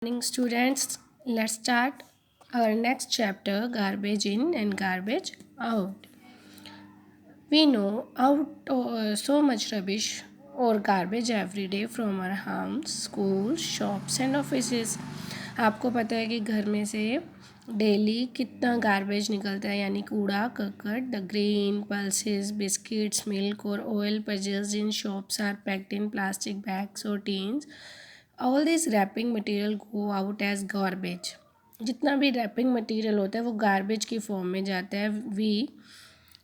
Morning students, let's start our next chapter, garbage in and garbage out. We know out so much rubbish or garbage every day from our homes, schools, shops and offices. आपको पता है कि घर में से daily कितना garbage निकलता है, यानी कूड़ा करकट. The grain, pulses, biscuits, milk और oil purchased in shops are packed in plastic bags or tins. All this wrapping material go out as garbage. जितना भी रैपिंग मटेरियल होता है वो गार्बेज की फॉर्म में जाता है. We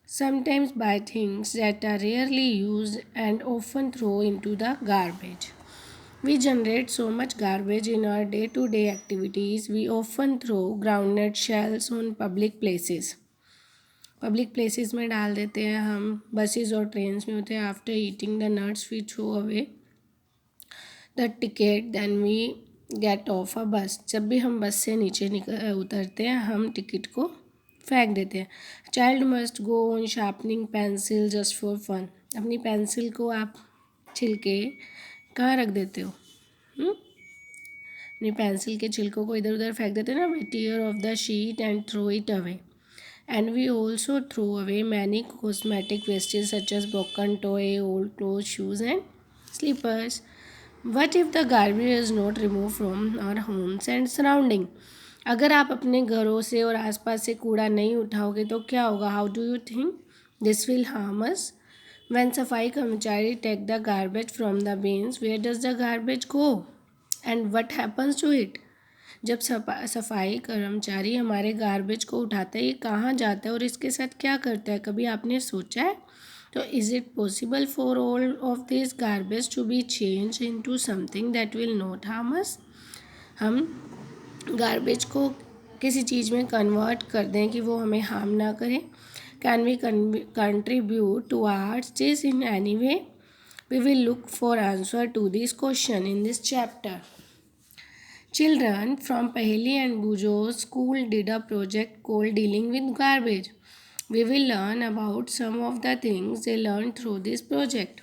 sometimes buy things that are rarely use and often throw in to the garbage. We generate so much garbage in our day-to-day activities. We often throw groundnut shells on public places. Public places में डाल देते हैं हम. Buses और trains में होते हैं. After eating the nuts we throw away the ticket then we get off a bus. जब भी हम बस से नीचे उतरते हैं हम टिकट को फेंक देते हैं. Child must go on sharpening pencil just for fun. अपनी पेंसिल को आप छिलके कहाँ रख देते हो? अपनी पेंसिल के छिलकों को इधर उधर फेंक देते हैं ना. We tear off the sheet and throw it away. And we also throw away many cosmetic wastage such as broken toy, old clothes, shoes and slippers. What if the garbage is not removed from our homes and surrounding? अगर आप अपने घरों से और आसपास से कूड़ा नहीं उठाओगे तो क्या होगा? How do you think this will harm us? When सफाई कर्मचारी take the garbage from the bins, where does the garbage go? And what happens to it? जब सफाई कर्मचारी हमारे गार्बेज को उठाता है ये कहाँ जाता है और इसके साथ क्या करता है? कभी आपने सोचा है? तो is it possible for all of this garbage to be change into something that will not harm us? हम गार्बेज को किसी चीज़ में कन्वर्ट कर दें कि वो हमें हार्म ना करे. Can we contribute towards this in any way? We will look for answer to this question in this chapter. Children from Paheli and Bujo's school did a project called Dealing with Garbage. We will learn about some of the things they learned through this project.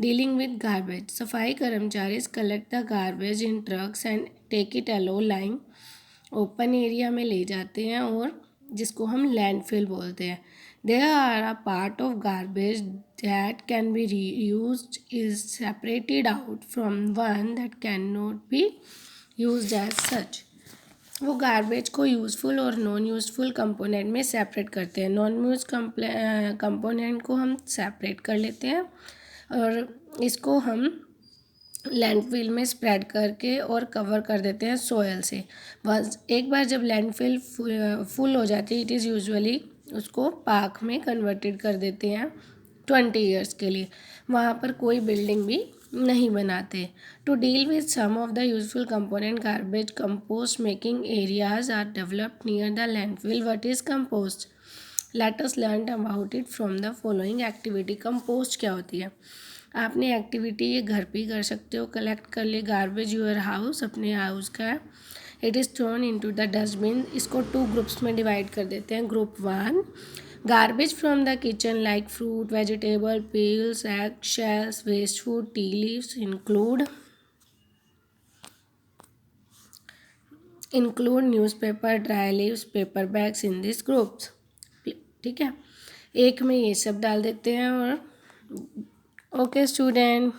Dealing with garbage. सफाई कर्मचारी collect the garbage in trucks and take it along line. Open area में ले जाते हैं और जिसको हम landfill बोलते हैं. There are a part of garbage that can be reused is separated out from one that cannot be used as such. वो गार्बेज को यूज़फुल और नॉन यूज़फुल कंपोनेंट में सेपरेट करते हैं. नॉन यूज कंपोनेंट को हम सेपरेट कर लेते हैं और इसको हम लैंडफिल में स्प्रेड करके और कवर कर देते हैं सॉयल से. बस एक बार जब लैंडफिल फुल हो जाती है इट इज़ यूजुअली उसको पार्क में कन्वर्टेड कर देते हैं 20 ईयर्स के लिए. वहाँ पर कोई बिल्डिंग भी नहीं बनाते. To deal with some of the useful component garbage compost making areas are developed near the landfill. What is compost? Let us learn about it from the following activity. Compost क्या होती है? आपने activity ये घर पे ही कर सकते हो. कलेक्ट कर ले गार्बेज योर हाउस, अपने हाउस का. It is thrown into the dustbin. इसको 2 ग्रुप्स में डिवाइड कर देते हैं. Group 1 garbage from the kitchen like fruit, vegetable, peels, egg shells, waste food, tea leaves include newspaper, dry leaves, paper bags in these groups. ठीक है, एक में ये सब डाल देते हैं. और ओके स्टूडेंट.